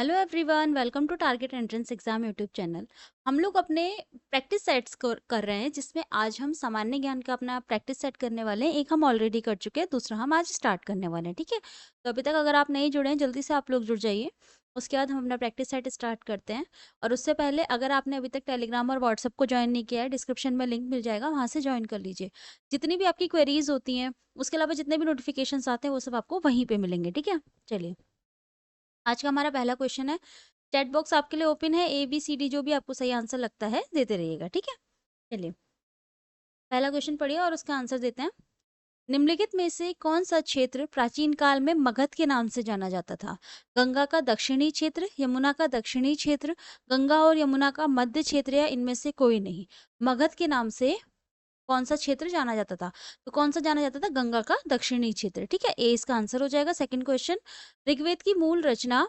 Hello everyone, welcome to target entrance exam YouTube channel. हम लोग अपने प्रैक्टिस सेट्स कर रहे हैं, जिसमें आज हम सामान्य ज्ञान का अपना प्रैक्टिस सेट करने वाले हैं। एक हम ऑलरेडी कर चुके हैं, दूसरा हम आज स्टार्ट करने वाले हैं। ठीक है, तो अभी तक अगर आप नहीं जुड़े हैं, जल्दी से आप लोग जुड़ जाइए। उसके बाद हम अपना प्रैक्टिस सेट स्टार्ट करते हैं। और उससे पहले अगर आपने अभी तक टेलीग्राम और व्हाट्सअप को ज्वाइन नहीं किया है, डिस्क्रिप्शन में लिंक मिल जाएगा, वहाँ से ज्वाइन कर लीजिए। जितनी भी आपकी क्वेरीज होती हैं, उसके अलावा जितने भी नोटिफिकेशन आते हैं, वो सब आपको वहीं पर मिलेंगे। ठीक है, चलिए आज का हमारा पहला क्वेश्चन है। चैट बॉक्स आपके लिए ओपन है, ए बी सी डी जो भी आपको सही आंसर लगता है देते रहिएगा। ठीक है, चलिए पहला क्वेश्चन पढ़िए और उसका आंसर देते हैं। निम्नलिखित में से कौन सा क्षेत्र प्राचीन काल में मगध के नाम से जाना जाता था? गंगा का दक्षिणी क्षेत्र, यमुना का दक्षिणी क्षेत्र, गंगा और यमुना का मध्य क्षेत्र, या इनमें से कोई नहीं? मगध के नाम से कौन सा क्षेत्र जाना जाता था? तो कौन सा जाना जाता था? गंगा का दक्षिणी क्षेत्र। ठीक है, ए इसका आंसर हो जाएगा। सेकंड क्वेश्चन, ऋग्वेद की मूल रचना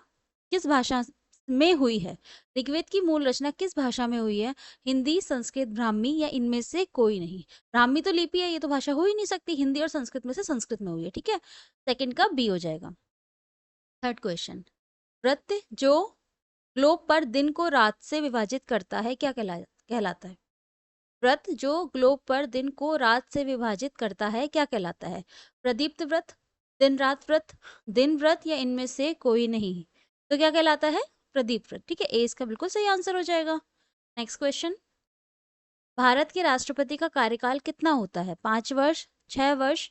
किस भाषा में हुई है? ऋग्वेद की मूल रचना किस भाषा में हुई है? हिंदी, संस्कृत, ब्राह्मी, या इनमें से कोई नहीं? ब्राह्मी तो लिपि है, ये तो भाषा हो ही नहीं सकती। हिंदी और संस्कृत में से संस्कृत में हुई है। ठीक है, सेकंड का बी हो जाएगा। थर्ड क्वेश्चन, वृत्त जो ग्लोब पर दिन को रात से विभाजित करता है क्या कहलाता है? व्रत जो ग्लोब पर दिन को रात से विभाजित करता है क्या कहलाता है? प्रदीप्त व्रत, दिन रात व्रत, दिन व्रत, या इनमें से कोई नहीं? तो क्या कहलाता है? प्रदीप व्रत। ठीक है, ए इसका बिल्कुल सही आंसर हो जाएगा। नेक्स्ट क्वेश्चन, भारत के राष्ट्रपति का कार्यकाल कितना होता है? 5 वर्ष, 6 वर्ष,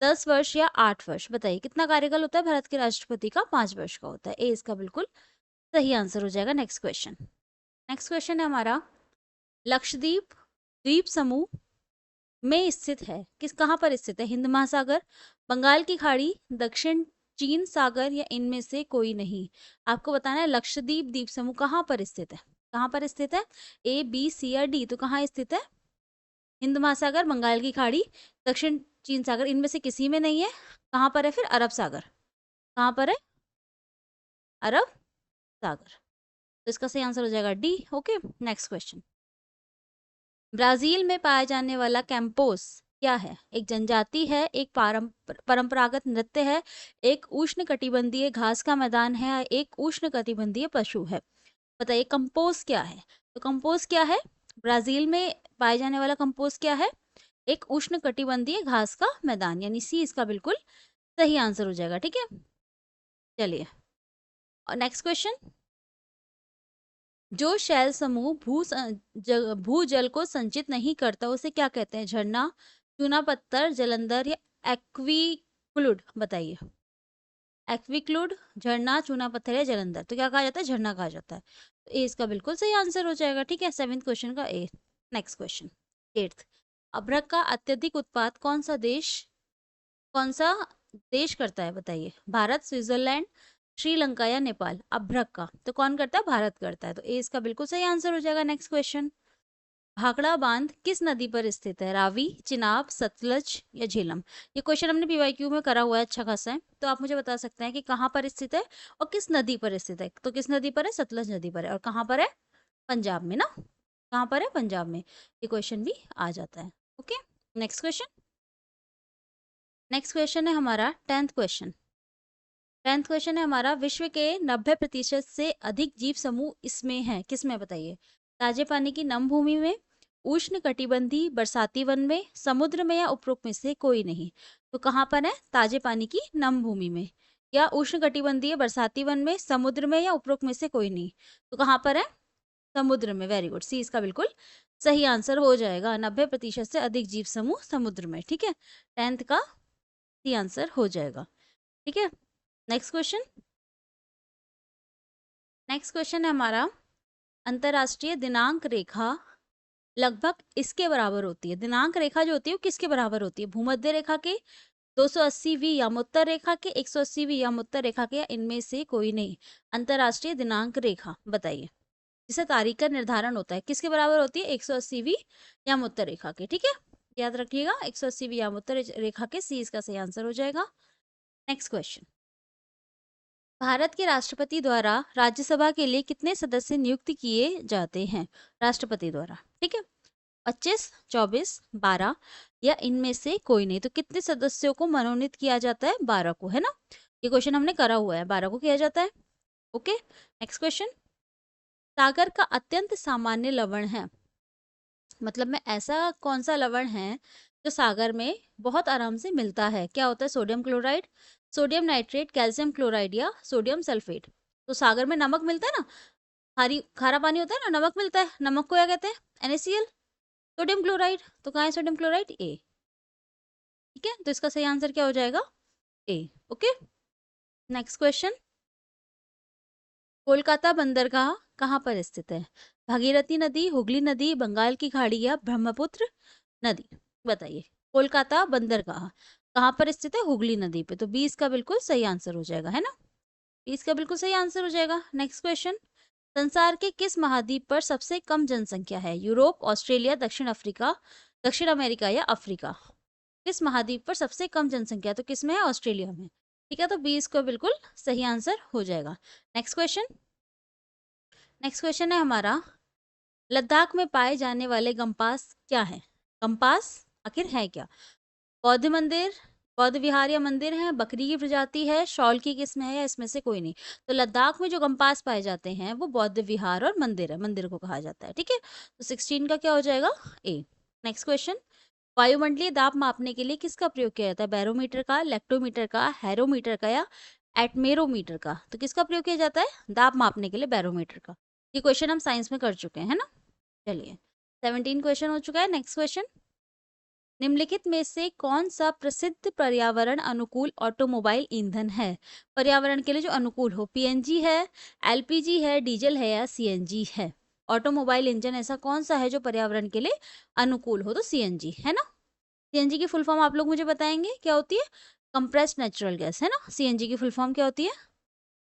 10 वर्ष, या 8 वर्ष? बताइए कितना कार्यकाल होता है भारत के राष्ट्रपति का? 5 वर्ष का होता है। ए इसका बिल्कुल सही आंसर हो जाएगा। नेक्स्ट क्वेश्चन, नेक्स्ट क्वेश्चन है हमारा, लक्षद्वीप द्वीप समूह में स्थित है, कहाँ पर स्थित है? हिंद महासागर, बंगाल की खाड़ी, दक्षिण चीन सागर, या इनमें से कोई नहीं? आपको बताना है लक्षद्वीप द्वीप समूह कहाँ पर स्थित है। कहाँ पर स्थित है? ए बी सी या डी? तो कहाँ स्थित है? हिंद महासागर, बंगाल की खाड़ी, दक्षिण चीन सागर, इनमें से किसी में नहीं है। कहाँ पर है फिर? अरब सागर। कहाँ पर है? अरब सागर। तो इसका सही आंसर हो जाएगा D. Okay, next question, Brazil में पाया जाने वाला कैंपोस क्या है? एक जनजाति है, एक परंपरागत नृत्य है, एक उष्णकटिबंधीय घास का मैदान है, एक उष्णकटिबंधीय पशु है? बताइए कंपोज क्या है? तो कंपोज क्या है? ब्राजील में पाए जाने वाला कंपोज क्या है? एक उष्णकटिबंधीय घास का मैदान, यानी सी इसका बिल्कुल सही आंसर हो जाएगा। ठीक है, चलिए और नेक्स्ट क्वेश्चन, जो शैल समूह भूजल को संचित नहीं करता उसे क्या कहते हैं? झरना, चूना पत्थर, जलंधर, या एक्वीक्लूड? बताइए एक्वीक्लूड, झरना, चूना पत्थर, या जलंधर? तो क्या कहा जाता है? झरना कहा जाता है। तो ए इसका बिल्कुल सही आंसर हो जाएगा। ठीक है, सेवेंथ क्वेश्चन का ए। नेक्स्ट क्वेश्चन, एट्थ, अभ्रक का अत्यधिक उत्पाद कौन सा देश करता है? बताइए भारत, स्विट्जरलैंड, श्रीलंका, या नेपाल? अभ्रक का तो कौन करता है? भारत करता है। तो ए इसका बिल्कुल सही आंसर हो जाएगा। नेक्स्ट क्वेश्चन, भाखड़ा बांध किस नदी पर स्थित है? रावी, चिनाब, सतलज, या झेलम? ये क्वेश्चन हमने पीवाईक्यू में करा हुआ है, अच्छा खासा है। तो आप मुझे बता सकते हैं कि कहाँ पर स्थित है और किस नदी पर स्थित है? तो किस नदी पर है? सतलज नदी पर है। और कहाँ पर है? पंजाब में ना। कहाँ पर है? पंजाब में। ये क्वेश्चन भी आ जाता है। Okay, next question, next question है हमारा टेंथ क्वेश्चन। टेंथ क्वेश्चन है हमारा, विश्व के 90% से अधिक जीव समूह इसमें हैं, किसमें? बताइए ताजे पानी की नम भूमि में, उष्ण कटिबंधीय बरसाती वन में, समुद्र में, या उपरोक्त में से कोई नहीं? तो कहाँ पर है? ताजे पानी की नम भूमि में, या उष्ण कटिबंधीय बरसाती वन में, समुद्र में, या उपरोक्त में से कोई नहीं? तो कहाँ पर है? समुद्र में। वेरी गुड, सी इसका बिल्कुल सही आंसर हो जाएगा। 90% से अधिक जीव समूह समुद्र में। ठीक है, टेंथ का सी आंसर हो जाएगा। ठीक है, नेक्स्ट क्वेश्चन, नेक्स्ट क्वेश्चन है हमारा, अंतरराष्ट्रीय दिनांक रेखा लगभग इसके बराबर होती है। दिनांक रेखा जो होती है वो किसके बराबर होती है? भूमध्य रेखा के, 280वीं यामोत्तर रेखा के, 180वीं यामोत्तर रेखा के, या इनमें से कोई नहीं? अंतरराष्ट्रीय दिनांक रेखा बताइए, जिसे तारीख का निर्धारण होता है, किसके बराबर होती है? 180वीं यामोत्तर रेखा के। ठीक है, याद रखिएगा 180वीं यामोत्तर रेखा के। सी इसका सही आंसर हो जाएगा। नेक्स्ट क्वेश्चन, भारत के राष्ट्रपति द्वारा राज्यसभा के लिए कितने सदस्य नियुक्त किए जाते हैं? राष्ट्रपति द्वारा। ठीक है, 25, 24, 12, या इनमें से कोई नहीं? तो कितने सदस्यों को मनोनीत किया जाता है? 12 को, है ना। ये क्वेश्चन हमने करा हुआ है, 12 को किया जाता है। Okay, next question. सागर का अत्यंत सामान्य लवण है, मतलब में ऐसा कौन सा लवण है जो सागर में बहुत आराम से मिलता है? क्या होता है? Sodium chloride, sodium nitrate, calcium chloride या सोडियम सल्फेट। तो सागर में नमक मिलता है ना, खारा पानी होता है ना, नमक मिलता है, नमक को क्या कहते हैं? NaCl। सोडियम क्लोराइड, तो कहाँ है सोडियम क्लोराइड? ए। ठीक है, तो इसका सही आंसर क्या हो जाएगा? A. Okay, next question. Kolkata बंदरगाह कहाँ पर स्थित है? भागीरथी नदी, हुगली नदी, बंगाल की खाड़ी या ब्रह्मपुत्र नदी? बताइए। कोलकाता बंदरगाह कहाँ पर स्थित है? हुगली नदी पे, तो 20 का बिल्कुल सही आंसर हो जाएगा, है ना? 20 का बिल्कुल सही आंसर हो जाएगा। Next question. संसार के किस महाद्वीप पर सबसे कम जनसंख्या है? यूरोप, ऑस्ट्रेलिया, दक्षिण अफ्रीका, दक्षिण अमेरिका या अफ्रीका? किस महाद्वीप पर सबसे कम जनसंख्या? तो किस में है? ऑस्ट्रेलिया में। ठीक है, तो 20 को बिल्कुल सही आंसर हो जाएगा। Next question. नेक्स्ट क्वेश्चन है हमारा, लद्दाख में पाए जाने वाले गंपास क्या है? गंपास आखिर है क्या? बौद्ध मंदिर, बौद्ध विहार या मंदिर है, बकरी की प्रजाति है, शॉल की किस्म है या इसमें से कोई नहीं? तो लद्दाख में जो गंपास पाए जाते हैं वो बौद्ध विहार और मंदिर है, मंदिर को कहा जाता है। ठीक है, तो 16 का क्या हो जाएगा? ए। Next question. वायुमंडलीय दाब मापने के लिए किसका प्रयोग किया जाता है? बैरोमीटर का, लेक्टोमीटर का, हैरोमीटर का या एटमेरोमीटर का? तो किसका प्रयोग किया जाता है दाब मापने के लिए? बैरोमीटर का। ये क्वेश्चन हम साइंस में कर चुके हैं, है ना? चलिए, 17 क्वेश्चन हो चुका है। Next question. निम्नलिखित में से कौन सा प्रसिद्ध पर्यावरण अनुकूल ऑटोमोबाइल ईंधन है? पर्यावरण के लिए जो अनुकूल हो, PNG है, LPG है, डीजल है या CNG है? ऑटोमोबाइल इंजन ऐसा कौन सा है जो पर्यावरण के लिए अनुकूल हो? तो CNG है ना। CNG की फुल फॉर्म आप लोग मुझे बताएंगे क्या होती है? कंप्रेस्ड नेचुरल गैस, है ना। CNG की फुल फॉर्म क्या होती है?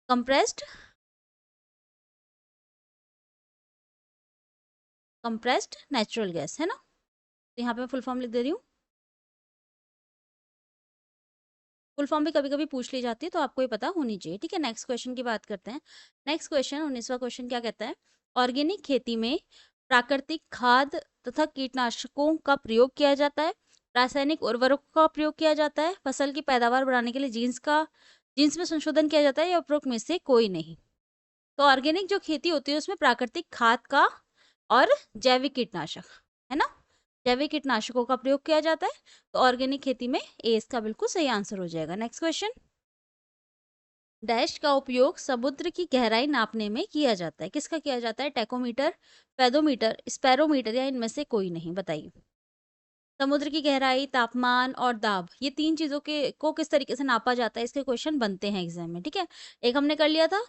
कंप्रेस्ड कंप्रेस्ड नेचुरल गैस, है ना। तो यहाँ पे मैं फुल फॉर्म लिख दे रही हूँ। फुल फॉर्म भी कभी कभी पूछ ली जाती है, तो आपको ये पता होनी चाहिए। ठीक है, नेक्स्ट क्वेश्चन की बात करते हैं। नेक्स्ट क्वेश्चन, 19वां क्वेश्चन क्या कहता है? ऑर्गेनिक खेती में प्राकृतिक खाद तथा कीटनाशकों का प्रयोग किया जाता है, रासायनिक उर्वरकों का प्रयोग किया जाता है, फसल की पैदावार बढ़ाने के लिए जीन्स में संशोधन किया जाता है या उपरोक्त में से कोई नहीं? तो ऑर्गेनिक जो खेती होती है उसमें प्राकृतिक खाद का और जैविक कीटनाशक, है ना, जैविक कीटनाशकों का प्रयोग किया जाता है। तो ऑर्गेनिक खेती में ए इसका बिल्कुल सही आंसर हो जाएगा। Next question. डैश का उपयोग समुद्र की गहराई नापने में किया जाता है, किसका किया जाता है? टेकोमीटर, फेदोमीटर, स्पैरोमीटर या इनमें से कोई नहीं? बताइए। समुद्र की गहराई, तापमान और दाब, ये तीन चीजों के को किस तरीके से नापा जाता है, इसके क्वेश्चन बनते हैं एग्जाम में। ठीक है, एक हमने कर लिया था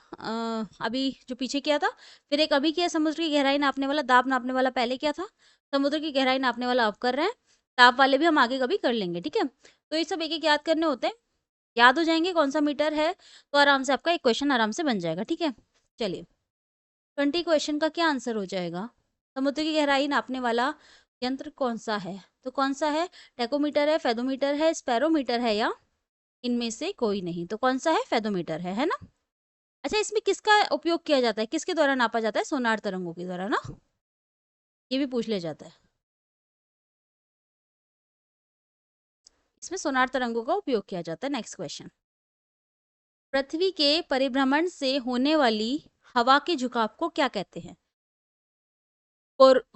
अभी जो पीछे किया था, फिर एक अभी किया समुद्र की गहराई नापने वाला, दाब नापने वाला पहले किया था, समुद्र की गहराई नापने वाला अब कर रहे हैं, ताप वाले भी हम आगे कभी कर लेंगे। ठीक है, तो ये सब एक एक याद करने होते हैं, याद हो जाएंगे कौन सा मीटर है तो आराम से आपका एक क्वेश्चन आराम से बन जाएगा। ठीक है, चलिए, 20 क्वेश्चन का क्या आंसर हो जाएगा? समुद्र की गहराई नापने वाला यंत्र कौन सा है? तो कौन सा है? टेकोमीटर है, फेदोमीटर है, स्पैरोमीटर है या इनमें से कोई नहीं? तो कौन सा है? फेदोमीटर है ना। अच्छा, इसमें किसका उपयोग किया जाता है, किसके द्वारा नापा जाता है? सोनार तरंगों के द्वारा ना, ये भी पूछ ले जाता है। इसमें सोनार तरंगों का उपयोग किया जाता है। Next question. पृथ्वी के परिभ्रमण से होने वाली हवा के झुकाव को क्या कहते हैं?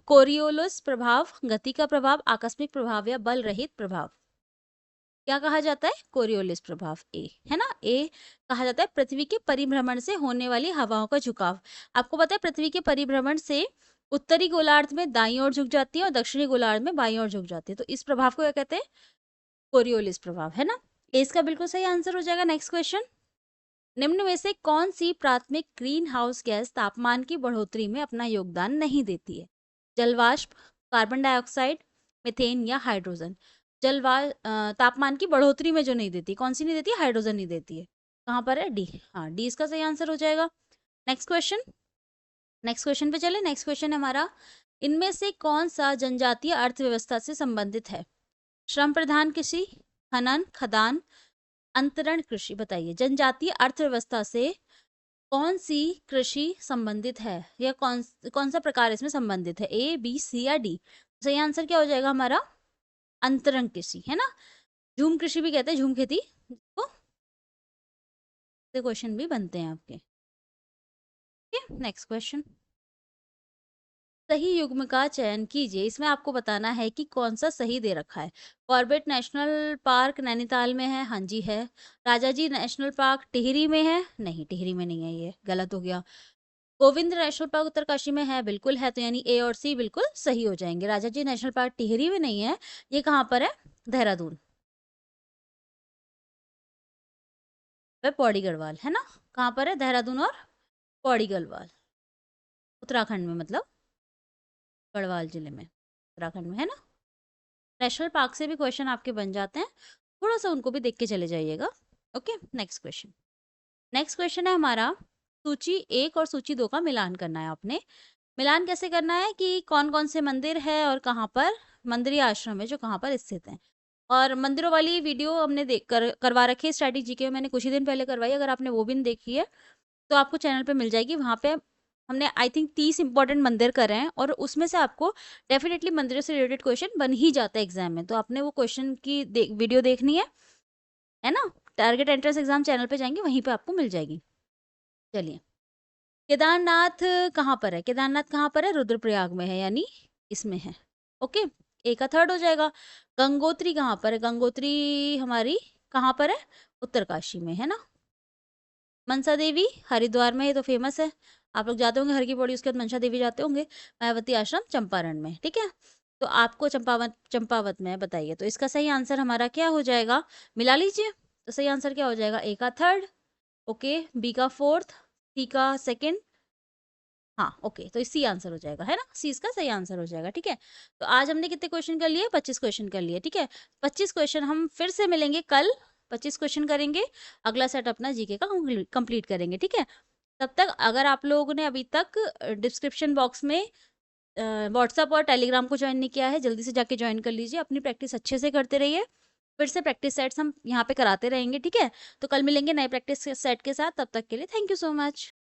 कोरियोलिस प्रभाव, गति का प्रभाव, आकस्मिक प्रभाव या बल रहित प्रभाव? क्या कहा जाता है? कोरियोलिस प्रभाव, ए, है ना। ए कहा जाता है पृथ्वी के परिभ्रमण से होने वाली हवाओं का झुकाव। आपको पता है पृथ्वी के परिभ्रमण से उत्तरी गोलार्ध में दाईं ओर झुक जाती है और दक्षिणी गोलार्ध में बाईं ओर झुक जाती है, तो इस प्रभाव को क्या कहते हैं? कोरियोलिस प्रभाव, है ना। ए इसका बिल्कुल सही आंसर हो जाएगा। Next question. निम्न में से कौन सी प्राथमिक ग्रीन हाउस गैस तापमान की बढ़ोतरी में अपना योगदान नहीं देती है? जलवाष्प, कार्बन डाइऑक्साइड, मीथेन या हाइड्रोजन? तापमान की बढ़ोतरी में जो नहीं देती, कौन सी नहीं देती? हाइड्रोजन नहीं देती है। कहाँ पर है? डी। हाँ, डी इसका सही आंसर हो जाएगा। Next question. नेक्स्ट क्वेश्चन पे चले। नेक्स्ट क्वेश्चन है हमारा, इनमें से कौन सा जनजातीय अर्थव्यवस्था से संबंधित है? श्रम प्रधान कृषि, खनन, खदान, अंतरण कृषि? बताइए, जनजातीय अर्थव्यवस्था से कौन सी कृषि संबंधित है या कौन सा प्रकार इसमें संबंधित है? A, B, C या D? सही आंसर क्या हो जाएगा हमारा? अंतरण कृषि, है ना। झूम कृषि भी कहते हैं, झूम खेती को, क्वेश्चन भी बनते हैं आपके। Next question. सही युग्म का चयन कीजिए। इसमें आपको बताना है कि कौन सा सही दे रखा है। कॉर्बेट नेशनल पार्क नैनीताल में है, हाँ जी है। राजाजी नेशनल पार्क टिहरी में है, नहीं टिहरी में नहीं है, ये गलत हो गया। गोविंद नेशनल पार्क उत्तरकाशी में है, बिल्कुल है, तो यानी ए और सी बिल्कुल सही हो जाएंगे। राजाजी नेशनल पार्क टिहरी में नहीं है, ये कहाँ पर है? देहरादून वह पौड़ी गढ़वाल है ना। कहाँ पर है? देहरादून और पौड़ी गढ़वाल, उत्तराखंड में, मतलब गढ़वाल जिले में, उत्तराखंड में है ना। नेशनल पार्क से भी क्वेश्चन आपके बन जाते हैं, थोड़ा सा उनको भी देख के चले जाइएगा। Okay, next question. Next question है हमारा, सूची 1 और सूची 2 का मिलान करना है आपने। मिलान कैसे करना है कि कौन कौन से मंदिर है और कहाँ पर मंदिर या आश्रम है जो कहाँ पर स्थित हैं। और मंदिरों वाली वीडियो हमने करवा रखी है स्ट्रैटेजी के, मैंने कुछ ही दिन पहले करवाई, अगर आपने वो भी नहीं देखी है तो आपको चैनल पे मिल जाएगी। वहाँ पे हमने आई थिंक 30 इंपॉर्टेंट मंदिर करे हैं और उसमें से आपको डेफिनेटली मंदिरों से रिलेटेड क्वेश्चन बन ही जाता है एग्जाम में, तो आपने वो क्वेश्चन की वीडियो देखनी है ना। टारगेट एंट्रेंस एग्जाम चैनल पे जाएंगे, वहीं पे आपको मिल जाएगी। चलिए, केदारनाथ कहाँ पर है? केदारनाथ कहाँ पर है? रुद्रप्रयाग में है, यानी इसमें है। ओके, ए का थर्ड हो जाएगा। गंगोत्री कहाँ पर है? गंगोत्री हमारी कहाँ पर है? उत्तरकाशी में है ना। मनसा देवी हरिद्वार में, ये तो फेमस है, आप लोग जाते होंगे हर की पौड़ी, उसके बाद मनसा देवी जाते होंगे। मायावती आश्रम चंपारण में, ठीक है। तो आपको चंपावत में बताइए, तो इसका सही आंसर हमारा क्या हो जाएगा? मिला लीजिए, तो सही आंसर क्या हो जाएगा? ए का थर्ड, ओके, बी का फोर्थ, सी का सेकंड, हाँ ओके, तो सी आंसर हो जाएगा, है ना, सी इसका सही आंसर हो जाएगा। ठीक है, तो आज हमने कितने क्वेश्चन कर लिए? 25 क्वेश्चन कर लिए। ठीक है, 25 क्वेश्चन हम फिर से मिलेंगे कल, 25 क्वेश्चन करेंगे, अगला सेट अपना जीके का कंप्लीट करेंगे। ठीक है, तब तक अगर आप लोगों ने अभी तक डिस्क्रिप्शन बॉक्स में व्हाट्सअप और टेलीग्राम को ज्वाइन नहीं किया है, जल्दी से जाके ज्वाइन कर लीजिए, अपनी प्रैक्टिस अच्छे से करते रहिए। फिर से प्रैक्टिस सेट्स हम यहाँ पे कराते रहेंगे। ठीक है, तो कल मिलेंगे नए प्रैक्टिस सेट के साथ, तब तक के लिए थैंक यू सो मच।